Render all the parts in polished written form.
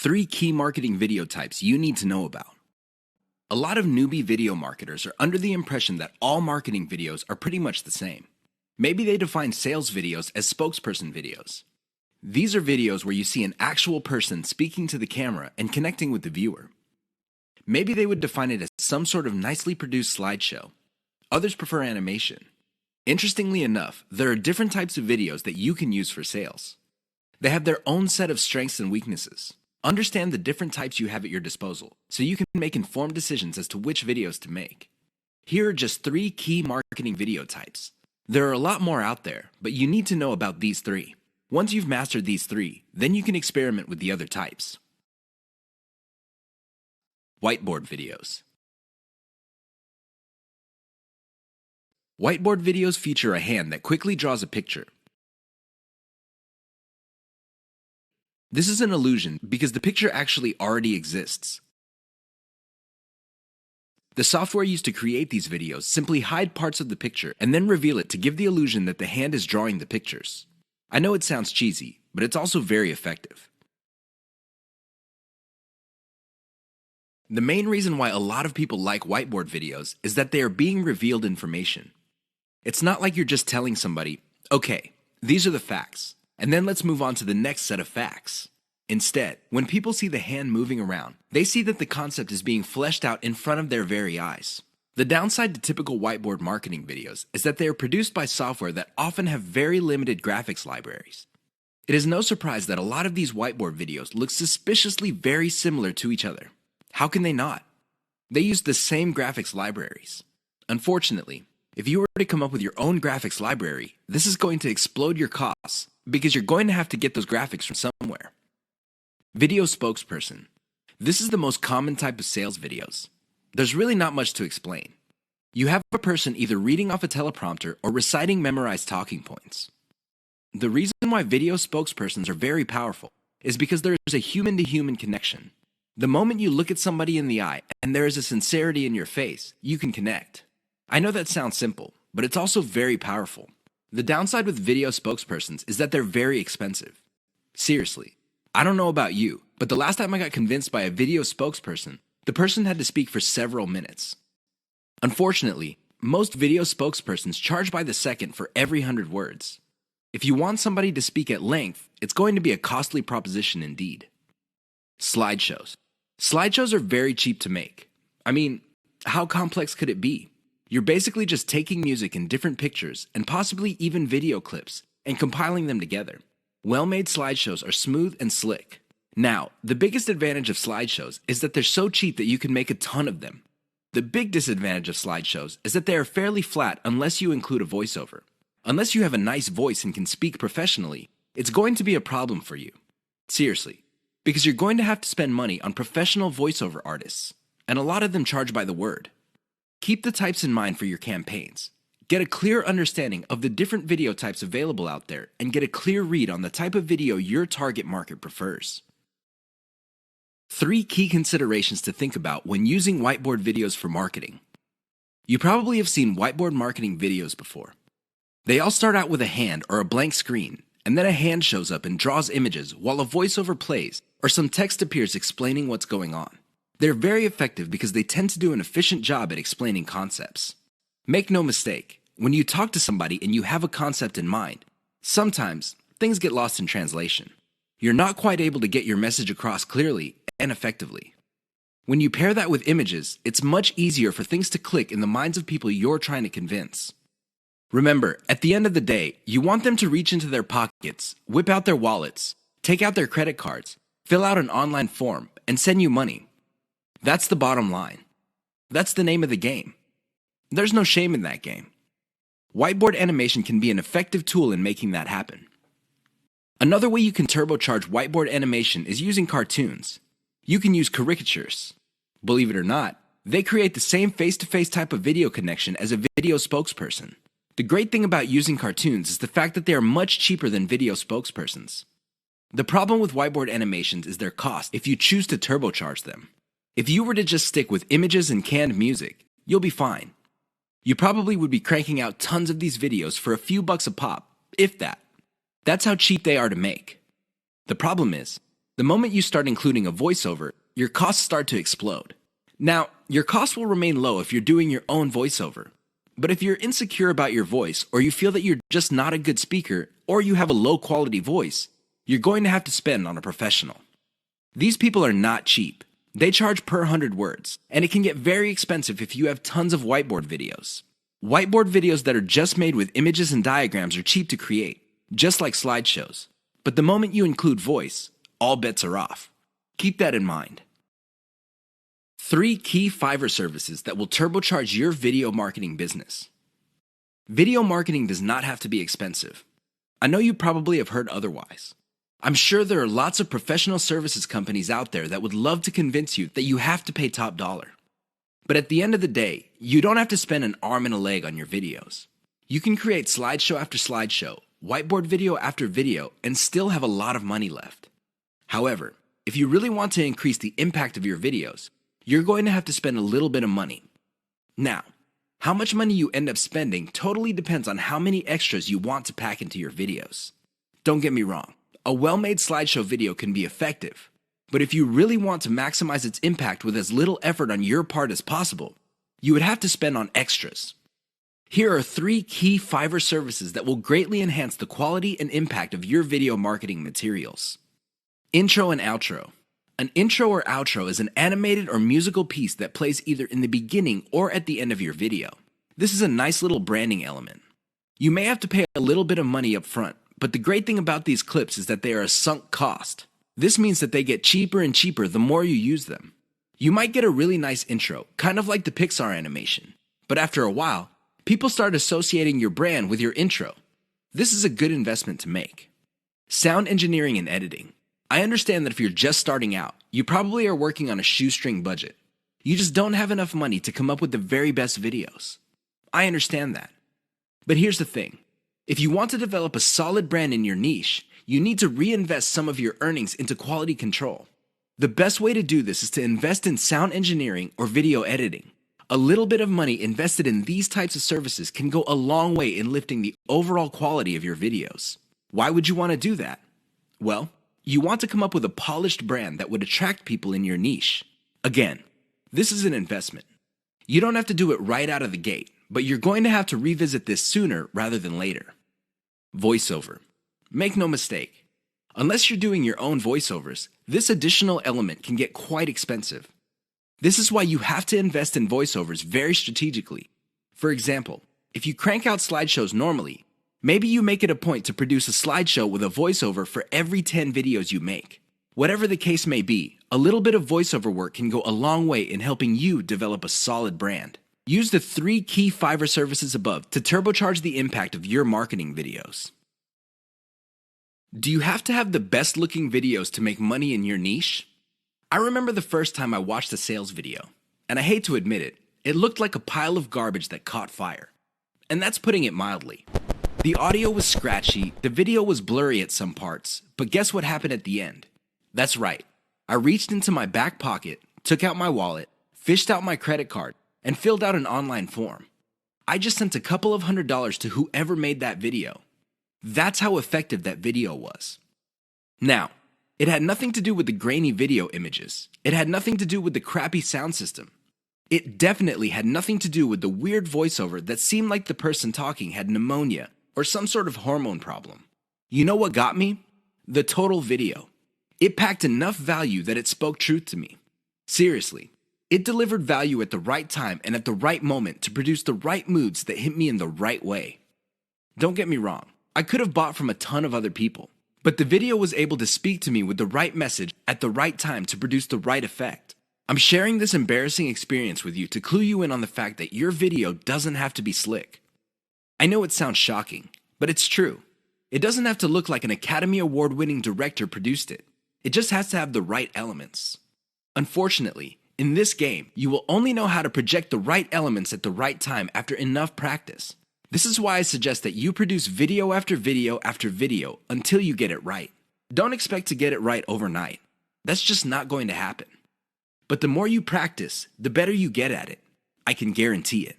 3 key marketing video types you need to know about. A lot of newbie video marketers are under the impression that all marketing videos are pretty much the same. Maybe they define sales videos as spokesperson videos. These are videos where you see an actual person speaking to the camera and connecting with the viewer. Maybe they would define it as some sort of nicely produced slideshow. Others prefer animation. Interestingly enough, there are different types of videos that you can use for sales. They have their own set of strengths and weaknesses. Understand the different types you have at your disposal so you can make informed decisions as to which videos to make. Here are just 3 key marketing video types. There are a lot more out there, but you need to know about these 3. Once you've mastered these 3, then you can experiment with the other types. Whiteboard videos. Whiteboard videos feature a hand that quickly draws a picture. This is an illusion because the picture actually already exists. The software used to create these videos simply hide parts of the picture and then reveal it to give the illusion that the hand is drawing the pictures. I know it sounds cheesy, but it's also very effective. The main reason why a lot of people like whiteboard videos is that they are being revealed information. It's not like you're just telling somebody, okay, these are the facts, and then let's move on to the next set of facts. Instead, when people see the hand moving around, they see that the concept is being fleshed out in front of their very eyes. The downside to typical whiteboard marketing videos is that they are produced by software that often have very limited graphics libraries. It is no surprise that a lot of these whiteboard videos look suspiciously very similar to each other. How can they not? They use the same graphics libraries. Unfortunately, if you were to come up with your own graphics library, this is going to explode your costs because you're going to have to get those graphics from somewhere. Video spokesperson. This is the most common type of sales videos. There's really not much to explain. You have a person either reading off a teleprompter or reciting memorized talking points. The reason why video spokespersons are very powerful is because there is a human-to-human connection. The moment you look at somebody in the eye and there is a sincerity in your face, you can connect. I know that sounds simple, but it's also very powerful. The downside with video spokespersons is that they're very expensive. Seriously, I don't know about you, but the last time I got convinced by a video spokesperson, the person had to speak for several minutes. Unfortunately, most video spokespersons charge by the second for every 100 words. If you want somebody to speak at length, it's going to be a costly proposition indeed. Slideshows. Slideshows are very cheap to make. I mean, how complex could it be? You're basically just taking music in different pictures and possibly even video clips and compiling them together. Well-made slideshows are smooth and slick. Now, the biggest advantage of slideshows is that they're so cheap that you can make a ton of them. The big disadvantage of slideshows is that they are fairly flat unless you include a voiceover. Unless you have a nice voice and can speak professionally, it's going to be a problem for you. Seriously, because you're going to have to spend money on professional voiceover artists, and a lot of them charge by the word. Keep the types in mind for your campaigns. Get a clear understanding of the different video types available out there and get a clear read on the type of video your target market prefers. 3 key considerations to think about when using whiteboard videos for marketing. You probably have seen whiteboard marketing videos before. They all start out with a hand or a blank screen, and then a hand shows up and draws images while a voiceover plays or some text appears explaining what's going on. They're very effective because they tend to do an efficient job at explaining concepts. Make no mistake, when you talk to somebody and you have a concept in mind, sometimes things get lost in translation. You're not quite able to get your message across clearly and effectively. When you pair that with images, it's much easier for things to click in the minds of people you're trying to convince. Remember, at the end of the day, you want them to reach into their pockets, whip out their wallets, take out their credit cards, fill out an online form, and send you money. That's the bottom line. That's the name of the game. There's no shame in that game. Whiteboard animation can be an effective tool in making that happen. Another way you can turbocharge whiteboard animation is using cartoons. You can use caricatures. Believe it or not, they create the same face-to-face type of video connection as a video spokesperson. The great thing about using cartoons is the fact that they are much cheaper than video spokespersons. The problem with whiteboard animations is their cost if you choose to turbocharge them. If you were to just stick with images and canned music, you'll be fine. You probably would be cranking out tons of these videos for a few bucks a pop, if that. That's how cheap they are to make. The problem is, The moment you start including a voiceover, your costs start to explode. Now, your costs will remain low if you're doing your own voiceover. But if you're insecure about your voice, or you feel that you're just not a good speaker, or you have a low quality voice, you're going to have to spend on a professional. These people are not cheap. They charge per 100 words, and it can get very expensive if you have tons of whiteboard videos. Whiteboard videos that are just made with images and diagrams are cheap to create, just like slideshows. But the moment you include voice, all bets are off. Keep that in mind. 3 key Fiverr services that will turbocharge your video marketing business. Video marketing does not have to be expensive. I know you probably have heard otherwise. I'm sure there are lots of professional services companies out there that would love to convince you that you have to pay top dollar. But at the end of the day, you don't have to spend an arm and a leg on your videos. You can create slideshow after slideshow, whiteboard video after video, and still have a lot of money left. However, if you really want to increase the impact of your videos, you're going to have to spend a little bit of money. Now, how much money you end up spending totally depends on how many extras you want to pack into your videos. Don't get me wrong. A well-made slideshow video can be effective, but if you really want to maximize its impact with as little effort on your part as possible, you would have to spend on extras. Here are 3 key Fiverr services that will greatly enhance the quality and impact of your video marketing materials. Intro and outro. An intro or outro is an animated or musical piece that plays either in the beginning or at the end of your video. This is a nice little branding element. You may have to pay a little bit of money up front, but the great thing about these clips is that they are a sunk cost. This means that they get cheaper and cheaper the more you use them. You might get a really nice intro, kind of like the Pixar animation, but after a while, people start associating your brand with your intro. This is a good investment to make. Sound engineering and editing. I understand that if you're just starting out, you probably are working on a shoestring budget. You just don't have enough money to come up with the very best videos. I understand that. But here's the thing. If you want to develop a solid brand in your niche, you need to reinvest some of your earnings into quality control. The best way to do this is to invest in sound engineering or video editing. A little bit of money invested in these types of services can go a long way in lifting the overall quality of your videos. Why would you want to do that? Well, you want to come up with a polished brand that would attract people in your niche. Again, this is an investment. You don't have to do it right out of the gate, but you're going to have to revisit this sooner rather than later. Voiceover. Make no mistake. Unless you're doing your own voiceovers, this additional element can get quite expensive. This is why you have to invest in voiceovers very strategically. For example, if you crank out slideshows normally, maybe you make it a point to produce a slideshow with a voiceover for every 10 videos you make. Whatever the case may be, a little bit of voiceover work can go a long way in helping you develop a solid brand. Use the 3 key Fiverr services above to turbocharge the impact of your marketing videos. Do you have to have the best looking videos to make money in your niche? I remember the first time I watched a sales video, and I hate to admit it, it looked like a pile of garbage that caught fire. And that's putting it mildly. The audio was scratchy, the video was blurry at some parts, but guess what happened at the end? That's right. I reached into my back pocket, took out my wallet, fished out my credit card, and filled out an online form. I just sent a couple of $100s to whoever made that video. That's how effective that video was. Now, it had nothing to do with the grainy video images. It had nothing to do with the crappy sound system. It definitely had nothing to do with the weird voiceover that seemed like the person talking had pneumonia or some sort of hormone problem. You know what got me? The total video. It packed enough value that it spoke truth to me. Seriously. It delivered value at the right time and at the right moment to produce the right moods that hit me in the right way. Don't get me wrong, I could have bought from a ton of other people, but the video was able to speak to me with the right message at the right time to produce the right effect. I'm sharing this embarrassing experience with you to clue you in on the fact that your video doesn't have to be slick. I know it sounds shocking, but it's true. It doesn't have to look like an Academy Award-winning director produced it. It just has to have the right elements. Unfortunately, in this game, you will only know how to project the right elements at the right time after enough practice. This is why I suggest that you produce video after video after video until you get it right. Don't expect to get it right overnight. That's just not going to happen. But the more you practice, the better you get at it. I can guarantee it.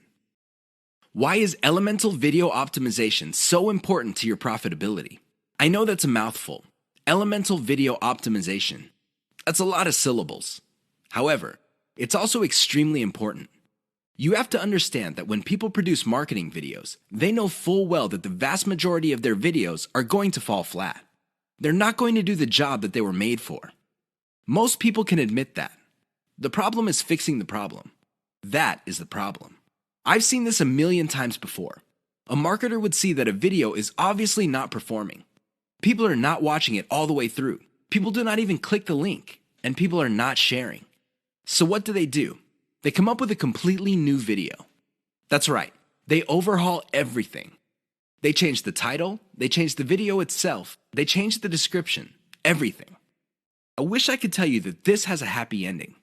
Why is elemental video optimization so important to your profitability? I know that's a mouthful. Elemental video optimization. That's a lot of syllables. However, it's also extremely important. You have to understand that when people produce marketing videos, they know full well that the vast majority of their videos are going to fall flat. They're not going to do the job that they were made for. Most people can admit that. The problem is fixing the problem. That is the problem. I've seen this a million times before. A marketer would see that a video is obviously not performing. People are not watching it all the way through. People do not even click the link, and people are not sharing. So what do? They come up with a completely new video. That's right, they overhaul everything. They change the title, they change the video itself, they change the description, everything. I wish I could tell you that this has a happy ending.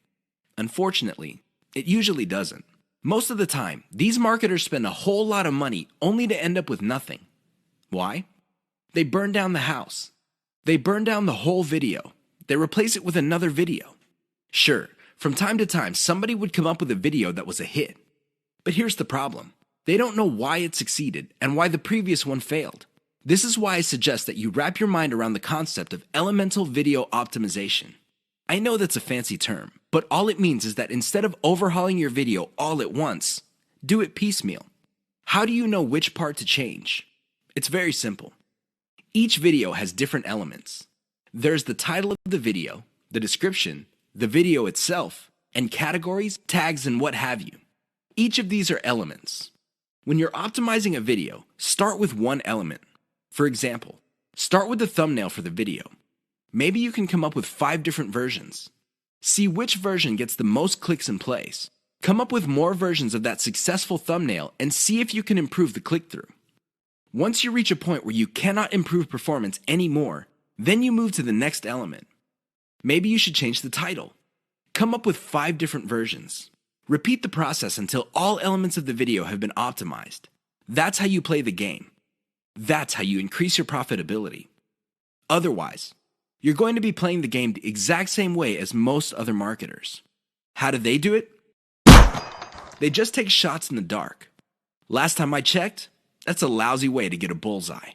Unfortunately, it usually doesn't. Most of the time, these marketers spend a whole lot of money only to end up with nothing. Why? They burn down the house. They burn down the whole video. They replace it with another video. Sure, from time to time, somebody would come up with a video that was a hit. But here's the problem. They don't know why it succeeded and why the previous one failed. This is why I suggest that you wrap your mind around the concept of elemental video optimization. I know that's a fancy term, but all it means is that instead of overhauling your video all at once, do it piecemeal. How do you know which part to change? It's very simple. Each video has different elements. There's the title of the video, the description, the video itself, and categories, tags, and what have you. Each of these are elements. When you're optimizing a video, start with one element. For example, start with the thumbnail for the video. Maybe you can come up with 5 different versions. See which version gets the most clicks and plays. Come up with more versions of that successful thumbnail and see if you can improve the click-through. Once you reach a point where you cannot improve performance anymore, then you move to the next element. Maybe you should change the title. Come up with 5 different versions. Repeat the process until all elements of the video have been optimized. That's how you play the game. That's how you increase your profitability. Otherwise, you're going to be playing the game the exact same way as most other marketers. How do they do it? They just take shots in the dark. Last time I checked, that's a lousy way to get a bullseye.